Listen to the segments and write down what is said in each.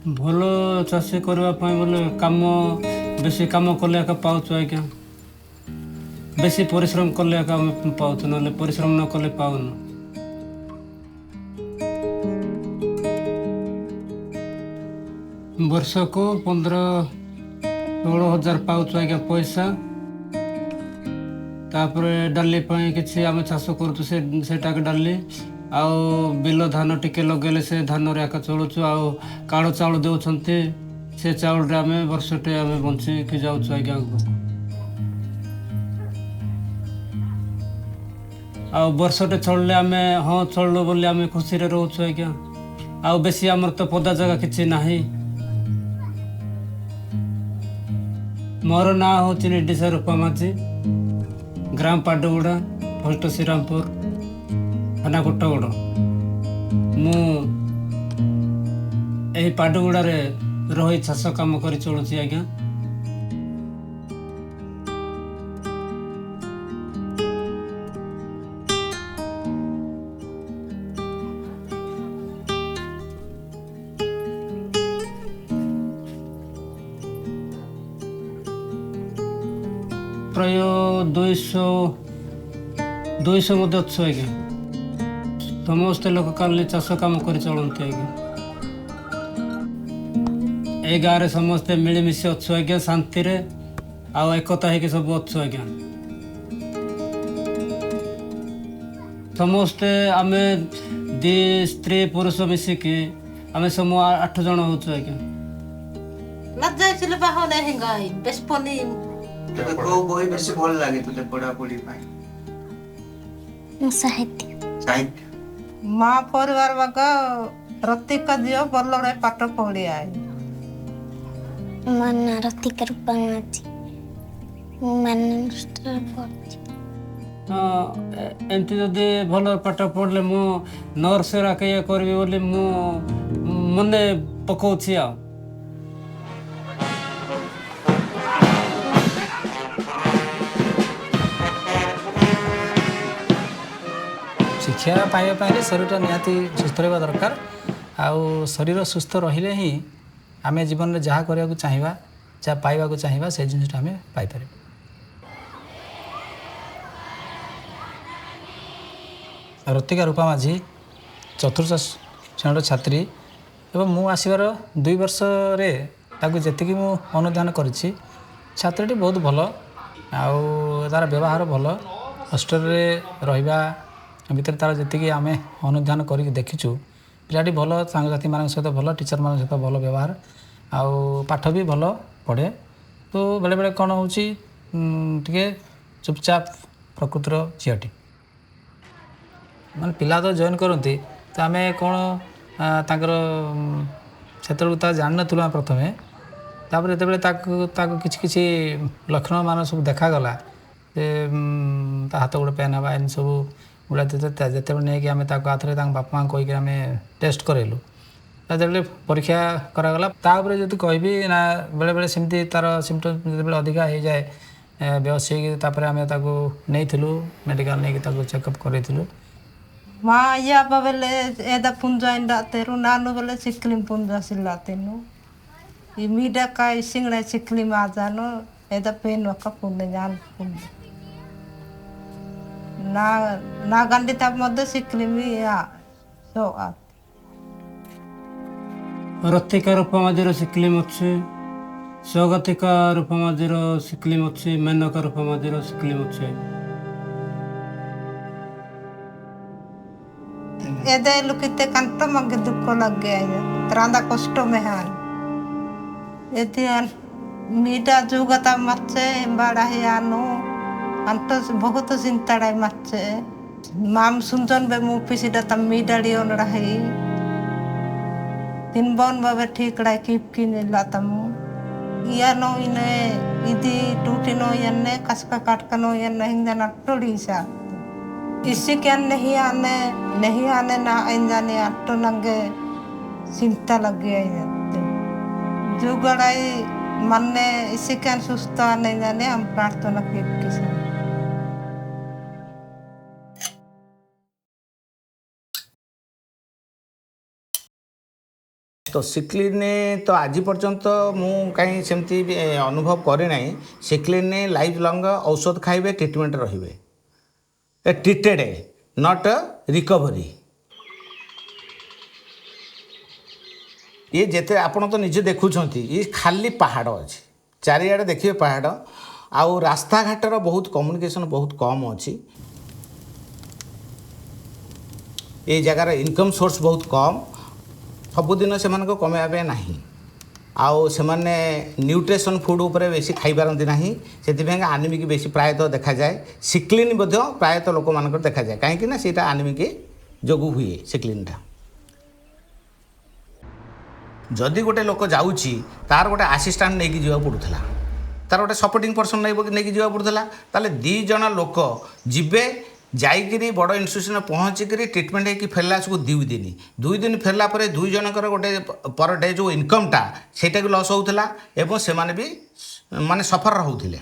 ଭଲ ଚାଷୀ କରିବା ପାଇଁ ବୋଲେ କାମ ବେଶୀ କାମ କଲେ ଏକା ପାଉଛୁ ଆଜ୍ଞା। ବେଶୀ ପରିଶ୍ରମ କଲେ ଏକା ଆମେ ପାଉଛୁ, ନହେଲେ ପରିଶ୍ରମ ନ କଲେ ପାଉନୁ। ବର୍ଷକୁ 15-16 ହଜାର ପାଉଛୁ ଆଜ୍ଞା ପଇସା। ତାପରେ ଡାଲି ପାଇଁ କିଛି ଆମେ ଚାଷ କରୁଛୁ, ସେଟାକେ ଡାଲି ଆଉ ବିଲ ଧାନ ଟିକେ ଲଗେଇଲେ ସେ ଧାନରେ ଏକା ଚଳୁଛୁ। ଆଉ କାଳ ଚାଉଳ ଦେଉଛନ୍ତି, ସେ ଚାଉଳରେ ଆମେ ବର୍ଷଟେ ଆମେ ବଞ୍ଚିକି ଯାଉଛୁ ଆଜ୍ଞା। ଆଉ ବର୍ଷଟେ ଚଳିଲେ ଆମେ ହଁ ଚଳିଲୁ ବୋଲି ଆମେ ଖୁସିରେ ରହୁଛୁ ଆଜ୍ଞା। ଆଉ ବେଶୀ ଆମର ତ ପଦା ଜାଗା କିଛି ନାହିଁ। ମୋର ନାଁ ହେଉଛି ନିଡିସା ରୂପା ମାଝୀ, ଗ୍ରାମ ପାଡଗୁଡ଼ା, ପୋଷ୍ଟ ଶ୍ରୀରାମପୁର, ଥାନା କୋଟଗଡ଼। ମୁଁ ଏହି ପାଡଗୁଡ଼ାରେ ରହି ଚାଷ କାମ କରି ଚଳୁଛି ଆଜ୍ଞା। ପ୍ରାୟ 200 ମଧ୍ୟ ଅଛୁ ଆଜ୍ଞା। ସମସ୍ତେ ଲୋକ କାଲି ଚାଷ କାମ କରି ଚଳନ୍ତି ଆଜ୍ଞା। ଏଇ ଗାଁରେ ସମସ୍ତେ ମିଳିମିଶି ଅଛୁ ଆଜ୍ଞା, ଶାନ୍ତିରେ ଆଉ ଏକତା ହେଇକି ସବୁ ଅଛୁ ଆଜ୍ଞା। ସମସ୍ତେ ଆମେ 2 ସ୍ତ୍ରୀ ପୁରୁଷ ମିଶିକି ଆମେ ସବୁ 8 ଜଣ ହଉଛୁ ଆଜ୍ଞା। ତତେ କୋଉ ବହି ବେଶୀ ଭଲ ଲାଗେ ତତେ ପଢାପଢି ପାଇଁ? ସାହିତ୍ୟ। ସାହିତ୍ୟ। ମା ପରିବାର ବାଗ ରତିକା ଝିଅ ବଲରେ ପାଠ ପଢି ଆଏ। ମୋ ନାଁ ରତିକା ରୂପା ମାଝୀ, ମୁଁ ମାନଷ୍ଟର ପଢୁଛି। ଏମିତି ଯଦି ଭଲ ପାଠ ପଢ଼ିଲେ ମୁଁ ନର୍ସରା ଇଏ କରିବି ବୋଲି ମୁଁ ମନେ ପକାଉଛି ଆଉ। ଶିକ୍ଷା ପାଇବା ପାଇଁ ଶରୀରଟା ନିହାତି ସୁସ୍ଥ ରହିବା ଦରକାର। ଆଉ ଶରୀର ସୁସ୍ଥ ରହିଲେ ହିଁ ଆମେ ଜୀବନରେ ଯାହା କରିବାକୁ ଚାହିଁବା, ଯାହା ପାଇବାକୁ ଚାହିଁବା, ସେ ଜିନିଷଟା ଆମେ ପାଇପାରିବା। ରତିକା ରୂପା ମାଝୀ 4th ଶ୍ରେଣୀର ଛାତ୍ରୀ ଏବଂ ମୁଁ ଆସିବାର 2 ବର୍ଷରେ ତାକୁ ଯେତିକି ମୁଁ ଅନୁଧ୍ୟାନ କରିଛି, ଛାତ୍ରୀଟି ବହୁତ ଭଲ ଆଉ ତା'ର ବ୍ୟବହାର ଭଲ। ହଷ୍ଟେଲରେ ରହିବା ଭିତରେ ତା'ର ଯେତିକି ଆମେ ଅନୁଧ୍ୟାନ କରିକି ଦେଖିଛୁ, ପିଲାଟି ଭଲ, ସାଙ୍ଗସାଥିମାନଙ୍କ ସହିତ ଭଲ, ଟିଚରମାନଙ୍କ ସହିତ ଭଲ ବ୍ୟବହାର ଆଉ ପାଠ ବି ଭଲ ପଢ଼େ। ତ ବେଳେବେଳେ କ'ଣ ହେଉଛି ଟିକେ ଚୁପଚାପ ପ୍ରକୃତିର ଝିଅଟି। ମାନେ ପିଲା ତ ଜଏନ୍ କରନ୍ତି, ତ ଆମେ କ'ଣ ତାଙ୍କର ସେତେବେଳକୁ ତା ଜାଣିନଥିଲୁ ଆମେ ପ୍ରଥମେ। ତାପରେ ଯେତେବେଳେ ତାକୁ କିଛି ଲକ୍ଷଣ ମାନ ସବୁ ଦେଖାଗଲା, ଯେ ତା ହାତ ଗୋଡ଼ ପେନ୍ ହେବା, ଏମିତି ସବୁ ଗୁଡ଼ା ଯେତେବେଳେ ନେଇକି ଆମେ ତାକୁ ଆଥରେ ତାଙ୍କ ବାପା ମାଆଙ୍କୁ କହିକି ଆମେ ଟେଷ୍ଟ କରାଇଲୁ, ଯେତେବେଳେ ପରୀକ୍ଷା କରାଗଲା, ତାପରେ ଯଦି କହିବି ନା ବେଳେବେଳେ ସେମିତି ତା'ର ସିମ୍ପଟମ୍ ଯେତେବେଳେ ଅଧିକା ହେଇଯାଏ ବେହୋସ ହେଇକି, ତାପରେ ଆମେ ତାକୁ ନେଇଥିଲୁ ମେଡ଼ିକାଲ, ନେଇକି ତାକୁ ଚେକଅପ୍ କରାଇଥିଲୁ। ମା iya babele eda punja inda teru nanu bele siklim punja silatenu. Imida kai single siklim ajano eda pen waka punne jan punja. Na gandi tap modde siklimi ya so at. ରତିକା ରୂପା ମାଝୀର ସିକ୍ଲିମ୍ ଅଛି, ସ୍ୱଗତିକା ରୂପା ମାଝୀର ସିକ୍ଲିମ୍ ଅଛି, ମେନକା ରୂପା ମାଝୀର ସିକ୍ଲିମ୍ ଅଛି। Eda lukite kanto mangge dukko lagge aja. Teranda kosto mehan. Edian mida juga ta macce bada hiano. Anto bogoto sintarai macce. Mam sunjon be mu pisida tam mida lion rahi. Tinbon babe ठीक rai kip kini latamu. Iya no ine idi tuti no yanne kaska katka no yanne hingga natto lisa. इसी क्या नहीं आने ना जाने auto लगे चिंता लगे जो गड़ाई मन ने इसी क्या सुस्त आने जाने हम प्रार्थना किसी तो सिक्लिन तो आज पर्यंत मु कहीं सेमती अनुभव करे ना सिक्लिन लाइफ लंग औषध खाइबे ट्रिटमेंट रहिबे ट्रिटेड नॉट रिकवरी ये जेते आपण तो निजे देखुछंती ये खाली पहाड़ अच्छी चारिआडे देखिए पहाड़ आउ रास्ता घाटर बहुत कम्युनिकेशन बहुत कम अच्छी ये जगार इनकम सोर्स बहुत कम सबुदिन से कमेबे ना आउ से न्यूट्रिशन फूड उपरे बेसी खाई पारती ना से आनिमिक बेसी प्रायतः देखा जाए सिक्लिन प्रायतः लोक मान देखा जाए कहीं सीटा आनिमिक जोगु हुए सिक्लिनटा जदि गोटे लोक जाऊँगी तार गोटे आसीस्टाट नहीं जा पड़ूला तार गोटे सपोर्टिंग पर्सन नहीं जा पड़ूला ताले दी जन लोक जीवे जाइकरी बड़ इन्स्टिट्यूशन पहुँचिकी ट्रिटमेंट होगी फेरला को 2 दिन फेरला पर 2 जनकर गोटे पर डे जो इनकमटा सेटा भी लस होता एवं से भी माने सफर होते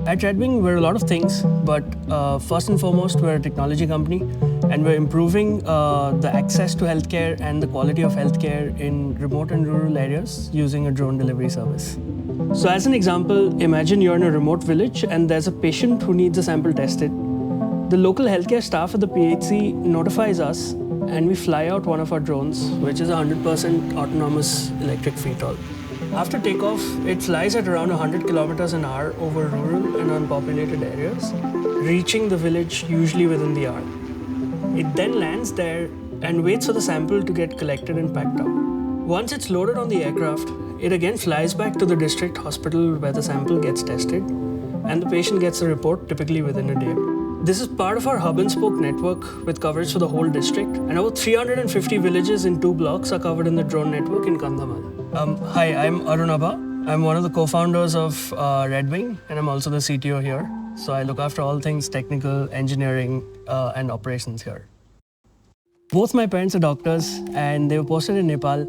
At Redwing, we're a lot of things, but first and foremost, we're a technology company, and we're improving the access to healthcare and the quality of healthcare in remote and rural areas using a drone delivery service. So as an example, imagine you're in a remote village and there's a patient who needs a sample tested. The local healthcare staff at the PHC notifies us and we fly out one of our drones, which is a 100% autonomous electric VTOL. After takeoff, it flies at around 100 kilometers an hour over rural and unpopulated areas, reaching the village usually within the hour. It then lands there and waits for the sample to get collected and packed up. Once it's loaded on the aircraft, it again flies back to the district hospital where the sample gets tested, and the patient gets a report typically within a day. This is part of our hub and spoke network with coverage for the whole district, and over 350 villages in 2 blocks are covered in the drone network in Kandhamal. Hi, I'm Arunabha. I'm one of the co-founders of Redwing, and I'm also the CTO here. So I look after all things technical, engineering, and operations here. Both my parents are doctors, and they were posted in Nepal.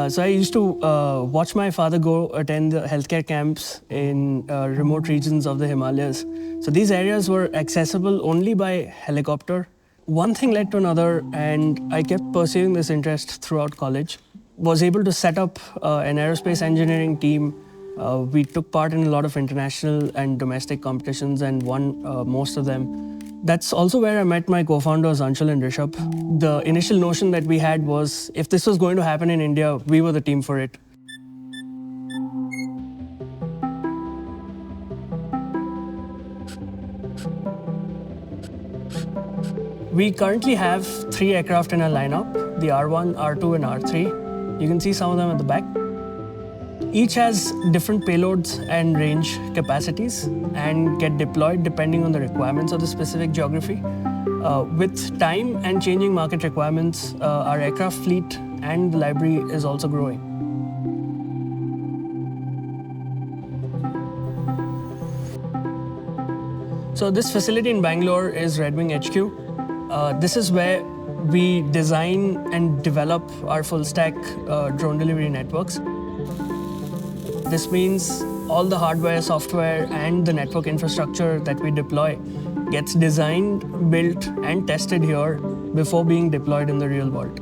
So I used to watch my father go attend the healthcare camps in remote regions of the Himalayas. So these areas were accessible only by helicopter. One thing led to another, and I kept pursuing this interest throughout college. Was able to set up an aerospace engineering team. We took part in a lot of international and domestic competitions and won most of them. That's also where I met my co-founders Anshul and Rishabh. The initial notion that we had was if this was going to happen in India, we were the team for it. We currently have 3 aircraft in our lineup, the R1, R2 and R3. You can see some of them at the back. Each has different payloads and range capacities and get deployed depending on the requirements of the specific geography. With time and changing market requirements, our aircraft fleet and the library is also growing. So this facility in Bangalore is Redwing HQ. This is where we design and develop our full stack drone delivery networks. This means all the hardware, software, and the network infrastructure that we deploy gets designed, built, and tested here before being deployed in the real world.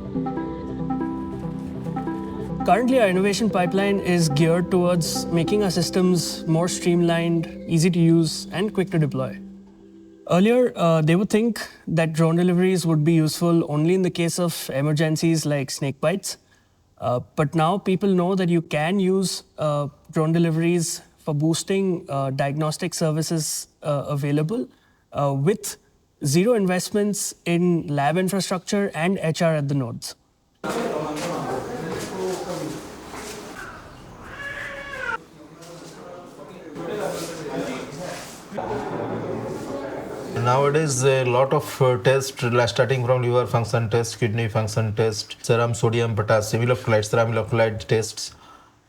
Currently, our innovation pipeline is geared towards making our systems more streamlined, easy to use, and quick to deploy. Earlier, they would think that drone deliveries would be useful only in the case of emergencies like snake bites. But now people know that you can use drone deliveries for boosting diagnostic services available with zero investments in lab infrastructure and HR at the nodes. Nowadays, a lot of tests, starting from liver function test, kidney function test, serum sodium, potassium, serum electrolyte tests,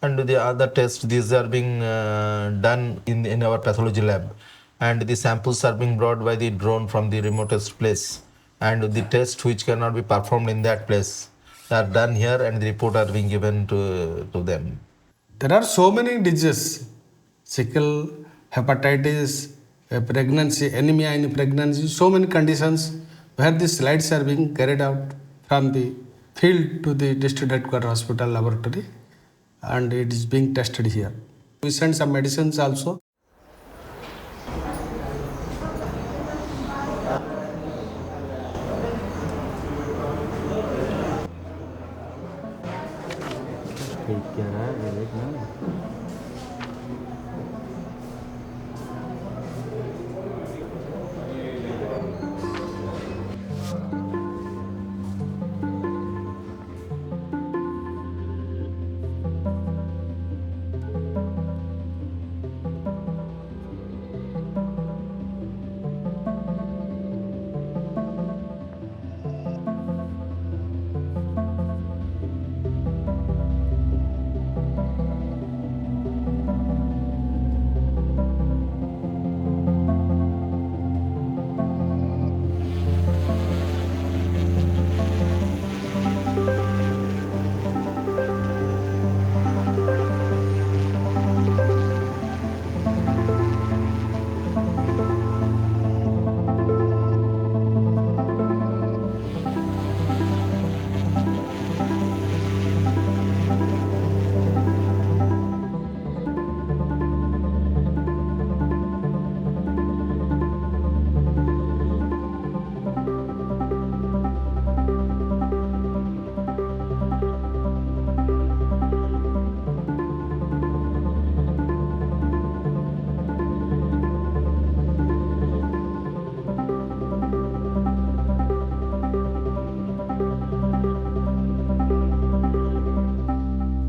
and the other tests. These are being done in our pathology lab, and the samples are being brought by the drone from the remotest place, and the tests which cannot be performed in that place are done here, and the report are being given to them. There are so many diseases, sickle, hepatitis, pregnancy, anemia in pregnancy, so many conditions where the slides are being carried out from the field to the district headquarters hospital laboratory, and it is being tested here. We send some medicines also.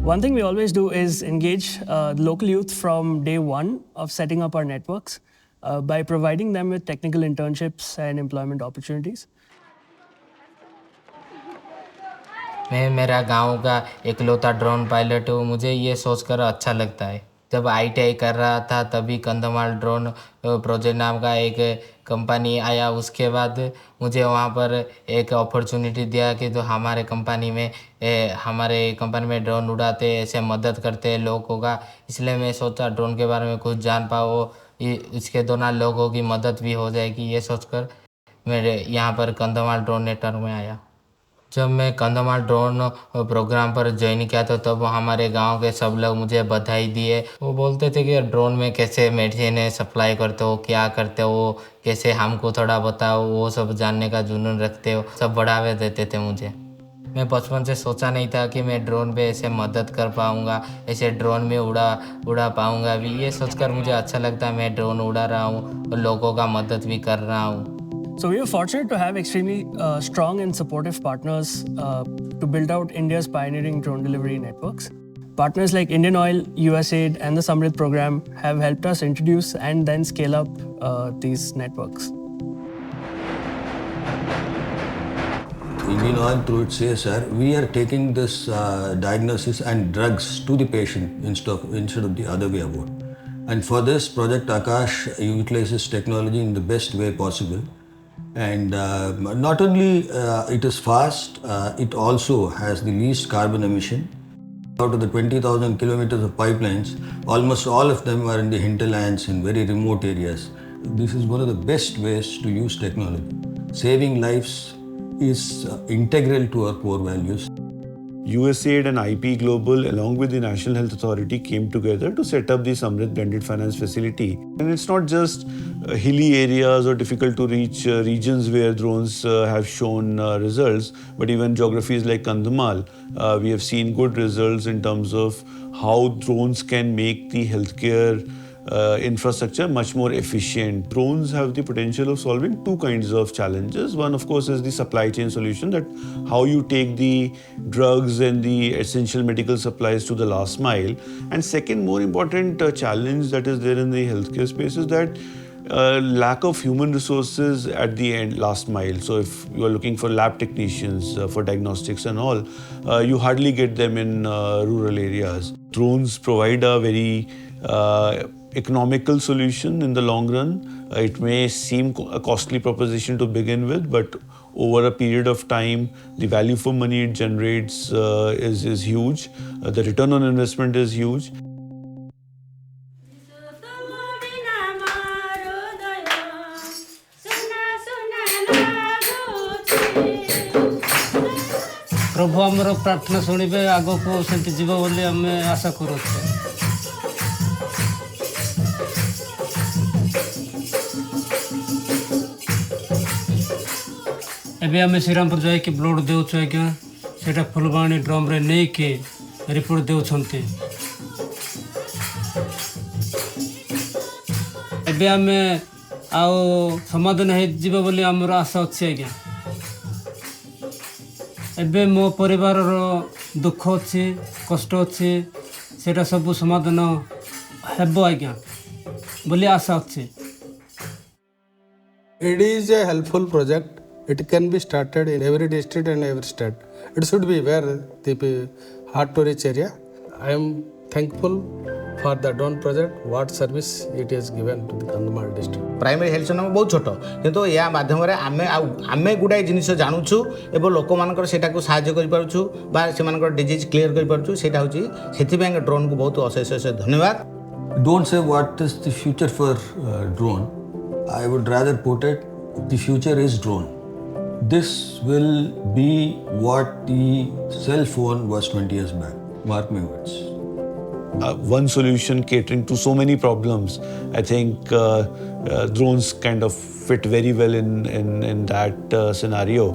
One thing we always do is engage the local youth from day one of setting up our networks by providing them with technical internships and employment opportunities. मैं मेरा गांव का इकलौता drone pilot हूँ। मुझे ये सोचकर अच्छा लगता है। जब ITI कर रहा था तभी कंधमाल ड्रोन प्रोजेक्ट नाम का एक कंपनी आया। उसके बाद मुझे वहाँ पर एक अपॉर्चुनिटी दिया कि तो हमारे कंपनी में ड्रोन उड़ाते ऐसे मदद करते हैं लोगों का। इसलिए मैं सोचा ड्रोन के बारे में कुछ जान पाओ, इसके दौरान लोगों की मदद भी हो जाएगी। ये सोचकर मैं यहाँ पर कंधमाल ड्रोन नेटवर्क में आया। जब मैं कंधमाल ड्रोन प्रोग्राम पर ज्वाइन किया तो तब हमारे गांव के सब लोग मुझे बधाई दिए। वो बोलते थे कि ड्रोन में कैसे मेडिसिन सप्लाई करते हो, क्या करते हो, कैसे हमको थोड़ा बताओ, वो सब जानने का जुनून रखते हो, सब बढ़ावे देते थे मुझे। मैं बचपन से सोचा नहीं था कि मैं ड्रोन पे ऐसे मदद कर पाऊँगा, ऐसे ड्रोन में उड़ा पाऊँगा भी। ये सोचकर मुझे अच्छा लगता है मैं ड्रोन उड़ा रहा हूँ और लोगों का मदद भी कर रहा हूँ। So we are fortunate to have extremely strong and supportive partners to build out India's pioneering drone delivery networks. Partners like Indian Oil, USAID, and the Samrit program have helped us introduce and then scale up these networks. Indian Oil, through its CSR, we are taking this diagnosis and drugs to the patient instead of the other way about. And for this project, Akash utilizes technology in the best way possible. And not only it is fast, it also has the least carbon emission. Out of the 20,000 kilometers of pipelines, almost all of them are in the hinterlands in very remote areas. This is one of the best ways to use technology. Saving lives is integral to our core values. USAID and IP Global, along with the National Health Authority, came together to set up the Samrit Blended Finance Facility. And it's not just hilly areas or difficult to reach regions where drones have shown results, but even geographies like Kandhamal, we have seen good results in terms of how drones can make the healthcare infrastructure much more efficient. Drones have the potential of solving two kinds of challenges. One, of course, is the supply chain solution, that how you take the drugs and the essential medical supplies to the last mile. And second, more important challenge that is there in the healthcare space is that lack of human resources at the end, last mile. So if you are looking for lab technicians for diagnostics and all, you hardly get them in rural areas. Drones provide a very economical solution in the long run. It may seem a costly proposition to begin with, but over a period of time, the value for money it generates is huge. The return on investment is huge. प्रभु आमर प्रार्थना शुणवे आग को सेमती जीव बोली आम आशा करूँ एबे आम श्रीरामपुर जाकि ब्लड देउछु आज्ञा सेटा फुलबाणी ड्रम रे नहीं कि रिपोर्ट देउछंती एबे आम आउ समाधान हो जीव बोली आमर आशा अच्छी आज्ञा एबे मो परिवार दुख अच्छी कष्ट अच्छी सेटा सब समाधान हेबो आज्ञा बोली आशा अच्छी It is a helpful project. It can be started in every district and every state. It should be where the hard to reach area. I am thankful for the drone project, what service it has given to the Kandhamal district. Primary health centre बहुत छोट किंतु या माध्यम आमे गुड़ाए जिनिस जानूँ एवं लोक मानकर सेटा को साहाय्य कर पारुछु बा से मानकर डिजीज क्लियर कर पारुछु सेटा होची सेथिबें ड्रोन को बहुत अशेष अशेष धन्यवाद. Don't say what is the future for drone. I would rather put it, the future is drone. This will be what the cell phone was 20 years back. Mark my words. One solution catering to so many problems. I think drones kind of fit very well in that scenario.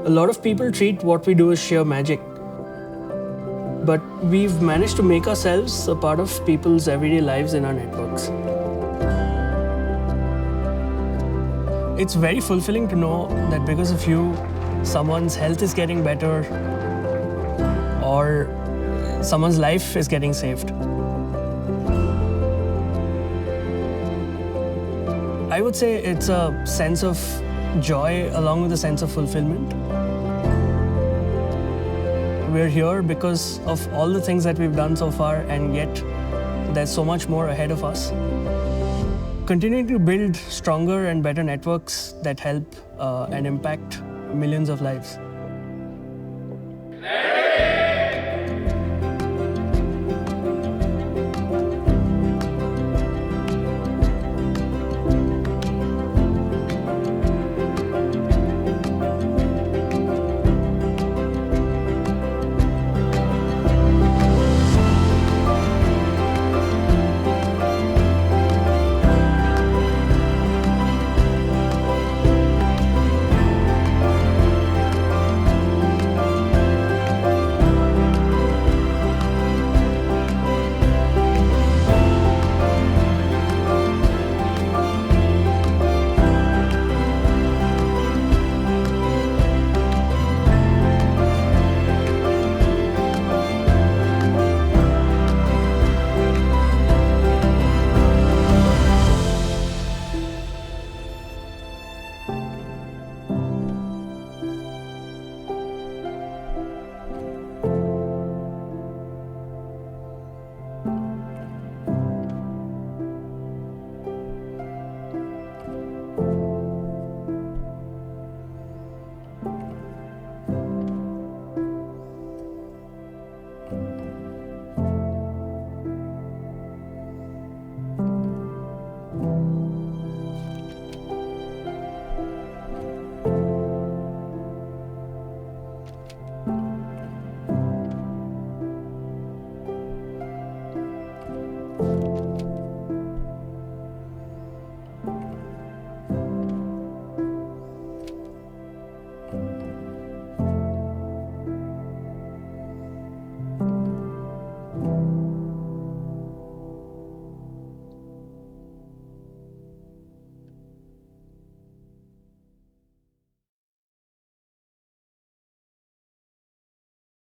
A lot of people treat what we do as sheer magic. But we've managed to make ourselves a part of people's everyday lives in our networks. It's very fulfilling to know that because of you, someone's health is getting better or someone's life is getting saved. I would say it's a sense of joy along with a sense of fulfillment. We're here because of all the things that we've done so far, and yet there's so much more ahead of us. Continuing to build stronger and better networks that help and impact millions of lives.